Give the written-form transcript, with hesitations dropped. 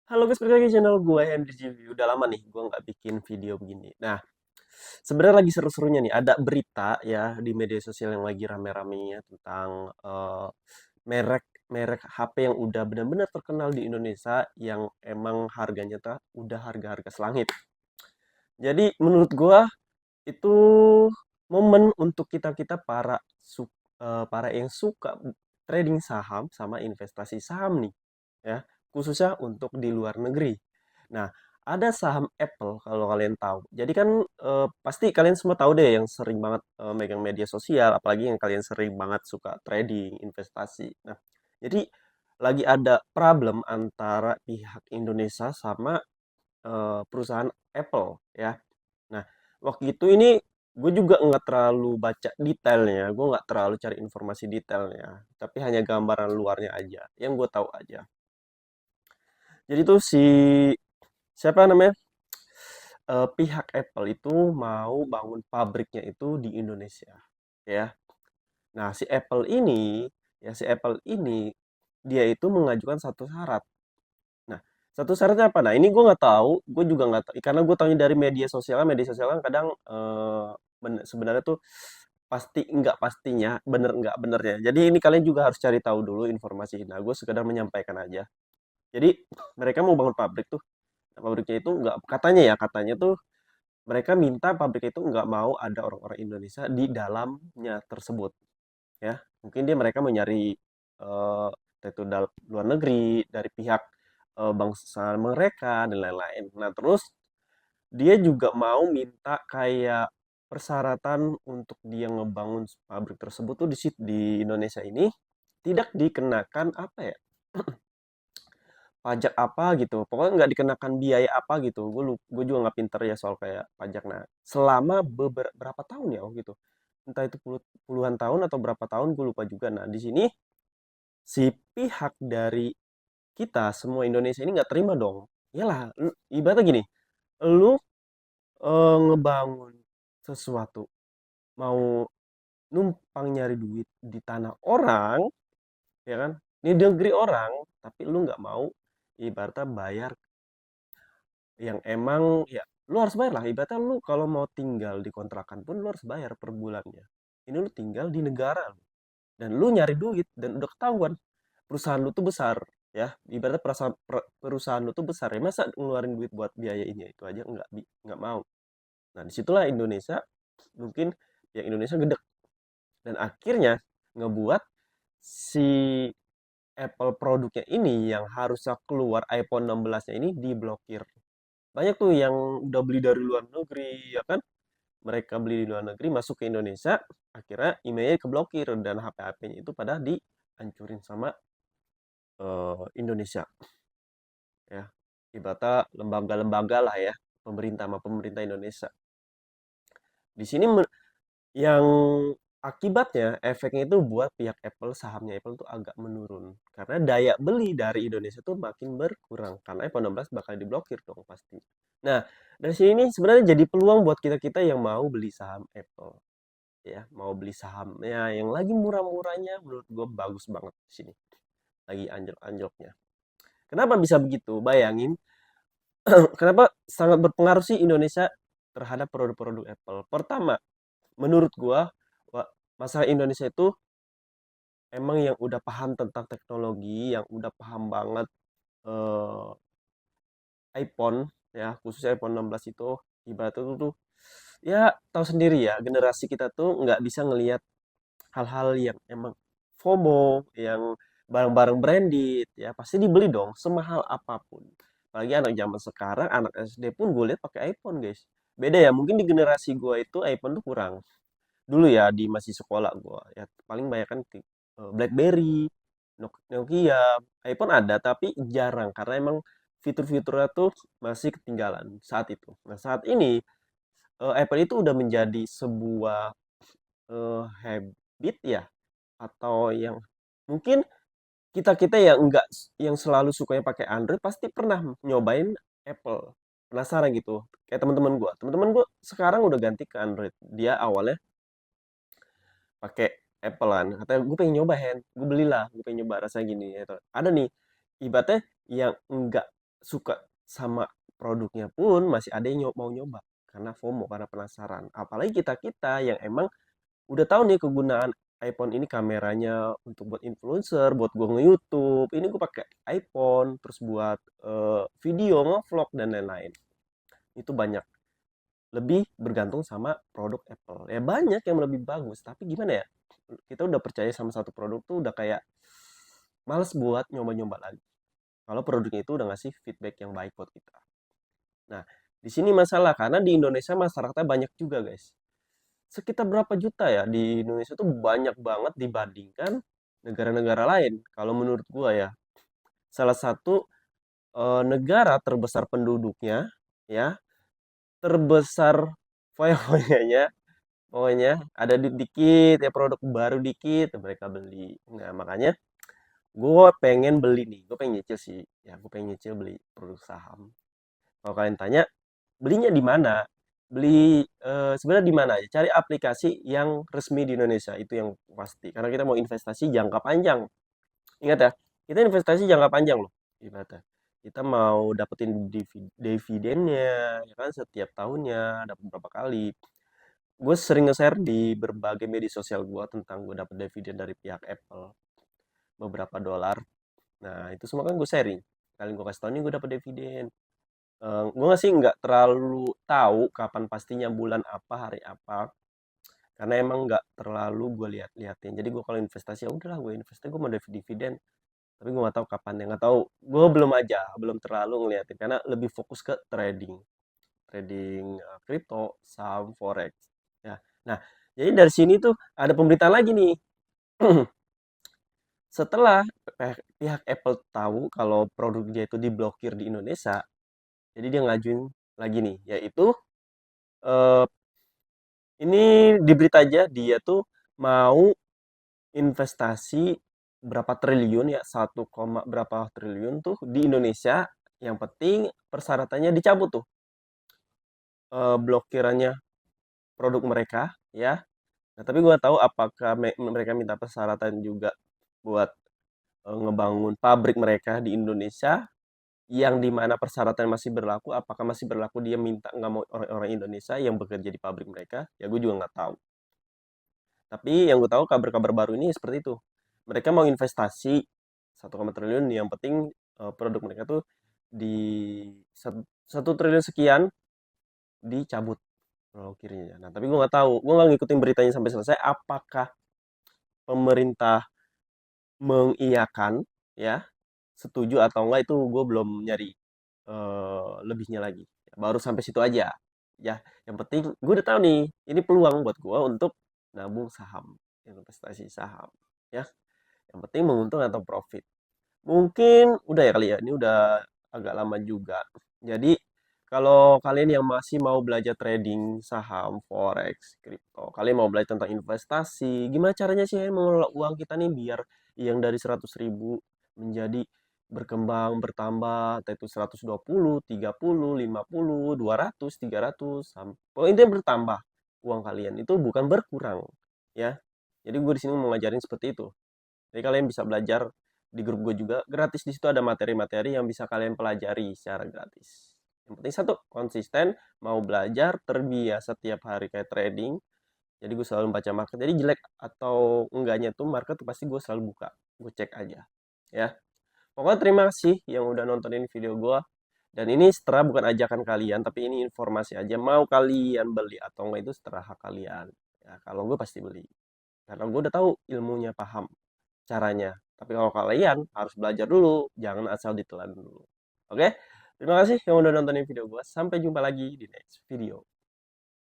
Halo guys, balik lagi channel gue Henry Review. Udah lama nih gue nggak bikin video begini. Nah, sebenarnya lagi seru-serunya nih. Ada berita ya di media sosial yang lagi rame-ramenya tentang merek merek HP yang udah benar-benar terkenal di Indonesia yang emang harganya tuh udah harga-harga selangit. Jadi menurut gue itu momen untuk kita-kita para yang suka trading saham sama investasi saham nih ya, khususnya untuk di luar negeri. Nah, ada saham Apple kalau kalian tahu. Jadi kan pasti kalian semua tahu deh yang sering banget megang media sosial, apalagi yang kalian sering banget suka trading, investasi. Nah, jadi lagi ada problem antara pihak Indonesia sama perusahaan Apple ya. Nah, waktu itu ini gue juga nggak terlalu baca detailnya, gue nggak terlalu cari informasi detailnya, tapi hanya gambaran luarnya aja, yang gue tahu aja. Jadi tuh siapa namanya pihak Apple itu mau bangun pabriknya itu di Indonesia, ya. Nah, si Apple ini dia itu mengajukan satu syarat. Nah, satu syaratnya apa? Nah, ini gue nggak tahu, gue juga nggak tahu, karena gue tahunya dari media sosial kan kadang sebenarnya tuh pasti nggak pastinya, bener nggak benernya. Jadi ini kalian juga harus cari tahu dulu informasi. Nah, gue sekedar menyampaikan aja. Jadi mereka mau bangun pabrik tuh. Nah, pabriknya itu nggak katanya tuh mereka minta pabrik itu nggak mau ada orang-orang Indonesia di dalamnya tersebut ya. Mungkin mereka mau nyari eh itu luar negeri dari pihak bangsa mereka dan lain-lain. Nah, terus dia juga mau minta kayak persyaratan untuk dia ngebangun pabrik tersebut tuh di Indonesia ini tidak dikenakan apa ya, pajak apa gitu, pokoknya nggak dikenakan biaya apa gitu. Gue juga nggak pinter ya soal kayak pajak. Nah, selama beberapa tahun ya, gitu, entah itu puluhan tahun atau berapa tahun gue lupa juga. Nah, di sini si pihak dari kita semua Indonesia ini nggak terima dong. Iyalah, ibaratnya gini, lu ngebangun sesuatu, mau numpang nyari duit di tanah orang, ya kan? Di negeri orang, tapi lu nggak mau ibaratnya bayar yang emang ya lu harus bayar lah. Ibaratnya lu kalau mau tinggal di kontrakan pun lu harus bayar per bulannya. Ini lu tinggal di negara lu, dan lu nyari duit dan udah ketahuan perusahaan lu tuh besar ya. Ibaratnya perusahaan lu tuh besar ya, masa ngeluarin duit buat biaya ini itu aja nggak mau. Nah, disitulah Indonesia mungkin yang Indonesia gede dan akhirnya ngebuat si Apple produknya ini yang harusnya keluar iPhone 16-nya ini diblokir. Banyak tuh yang udah beli dari luar negeri, ya kan? Mereka beli di luar negeri, masuk ke Indonesia, akhirnya emailnya keblokir dan HP-HP-nya itu pada dihancurin sama Indonesia. Ya, ibaratnya lembaga-lembaga lah ya, pemerintah sama pemerintah Indonesia. Di sini yang akibatnya efeknya itu buat pihak Apple, sahamnya Apple tuh agak menurun karena daya beli dari Indonesia tuh makin berkurang karena iPhone 16 bakal diblokir dong pasti. Nah, dari sini sebenarnya jadi peluang buat kita-kita yang mau beli saham Apple ya, mau beli sahamnya yang lagi murah-murahnya, menurut gue bagus banget di sini. Lagi anjlok-anjloknya. Kenapa bisa begitu? Bayangin kenapa sangat berpengaruh sih Indonesia terhadap produk-produk Apple. Pertama, menurut gua masalah Indonesia itu emang yang udah paham tentang teknologi, yang udah paham banget eh, iPhone ya, khususnya iPhone 16 itu ibaratnya tuh ya tahu sendiri ya, generasi kita tuh nggak bisa ngelihat hal-hal yang emang FOMO, yang barang-barang branded ya pasti dibeli dong semahal apapun. Apalagi anak zaman sekarang, anak SD pun gue lihat pakai iPhone guys. Beda ya, mungkin di generasi gue itu iPhone tuh kurang. Dulu ya di masih sekolah gua ya paling banyak kan BlackBerry, Nokia, iPhone ada tapi jarang karena emang fitur-fiturnya tuh masih ketinggalan saat itu. Nah, saat ini Apple itu udah menjadi sebuah habit ya, atau yang mungkin kita-kita yang enggak, yang selalu sukanya pakai Android pasti pernah nyobain Apple. Penasaran gitu. Kayak teman-teman gua. Teman-teman gua sekarang udah ganti ke Android. Dia awalnya pakai Apple kan, katanya gue pengen nyoba hand, gue belilah, gue pengen nyoba rasanya gini gitu. Ada nih ibaratnya yang enggak suka sama produknya pun masih ada yang mau nyoba karena FOMO, karena penasaran. Apalagi kita-kita yang emang udah tahu nih kegunaan iPhone ini, kameranya untuk buat influencer, buat gue nge-YouTube. Ini gue pakai iPhone terus buat video, nge-vlog dan lain-lain. Itu banyak lebih bergantung sama produk Apple. Ya banyak yang lebih bagus, tapi gimana ya? Kita udah percaya sama satu produk tuh udah kayak males buat nyoba-nyoba lagi. Kalau produknya itu udah ngasih feedback yang baik buat kita. Nah, di sini masalah karena di Indonesia masyarakatnya banyak juga, guys. Sekitar berapa juta ya di Indonesia tuh banyak banget dibandingkan negara-negara lain. Kalau menurut gua ya, salah satu negara terbesar penduduknya, ya, terbesar foya-foyanya, pokoknya ada dikit ya produk baru dikit mereka beli. Nah, makanya gue pengen beli nih, gue pengen nyicil sih, ya gue pengen nyicil beli produk saham. Kalau kalian tanya belinya di mana, beli sebenarnya di mana aja, cari aplikasi yang resmi di Indonesia itu yang pasti. Karena kita mau investasi jangka panjang. Ingat ya, kita investasi jangka panjang loh. Ibaratnya kita mau dapetin dividennya, ya kan setiap tahunnya dapat berapa kali. Gue sering nge-share di berbagai media sosial gue tentang gue dapet dividen dari pihak Apple beberapa dolar. Nah itu semua kan gue sharing. Kalian gue kasih tau nih gue dapet dividen. Gue sih nggak terlalu tahu kapan pastinya, bulan apa, hari apa, karena emang nggak terlalu gue liatin. Jadi gue kalau investasi ya udahlah gue investasi, gue mau dapat dividen, tapi gue nggak tahu kapan ya, nggak tahu. Gue belum aja, belum terlalu ngeliatin karena lebih fokus ke trading, trading kripto, saham, forex. Ya, nah jadi dari sini tuh ada pemberitaan lagi nih. Setelah pihak Apple tahu kalau produknya itu diblokir di Indonesia, jadi dia ngajuin lagi nih, yaitu eh, ini di berita aja dia tuh mau investasi berapa triliun ya, 1, berapa triliun tuh di Indonesia. Yang penting persyaratannya dicabut tuh blokirannya produk mereka ya. Nah, tapi gue tahu apakah mereka minta persyaratan juga buat ngebangun pabrik mereka di Indonesia yang dimana persyaratan masih berlaku. Apakah masih berlaku dia minta nggak mau orang-orang Indonesia yang bekerja di pabrik mereka? Ya gue juga nggak tahu. Tapi yang gue tahu kabar-kabar baru ini seperti itu. Mereka mau investasi 1, triliun, yang penting produk mereka tuh di 1 triliun sekian dicabut blokirnya. Nah, tapi gue nggak tahu, gue nggak ngikutin beritanya sampai selesai. Apakah pemerintah mengiyakan ya, setuju atau enggak, itu gue belum nyari lebihnya lagi. Baru sampai situ aja. Ya, yang penting gue udah tahu nih, ini peluang buat gue untuk nabung saham, investasi saham. Ya, yang penting menguntung atau profit. Mungkin udah ya kali ya, ini udah agak lama juga. Jadi kalau kalian yang masih mau belajar trading saham, forex, kripto, kalian mau belajar tentang investasi, gimana caranya sih mengelola uang kita nih biar yang dari 100.000 menjadi berkembang, bertambah, entah itu 120, 30, 50, 200, 300, sampai intinya bertambah uang kalian. Itu bukan berkurang, ya. Jadi gue di sini mau ngajarin seperti itu. Jadi kalian bisa belajar di grup gue juga gratis. Di situ ada materi-materi yang bisa kalian pelajari secara gratis. Yang penting satu, konsisten, mau belajar, terbiasa tiap hari kayak trading. Jadi gue selalu baca market. Jadi jelek atau enggaknya tuh market tuh pasti gue selalu buka. Gue cek aja. Ya. Pokoknya terima kasih yang udah nontonin video gue. Dan ini setelah bukan ajakan kalian, tapi ini informasi aja. Mau kalian beli atau enggak itu setelah hak kalian. Ya, kalau gue pasti beli. Karena gue udah tahu ilmunya, paham caranya. Tapi kalau kalian harus belajar dulu, jangan asal ditelan dulu. Oke? Terima kasih yang udah nontonin video gue. Sampai jumpa lagi di next video.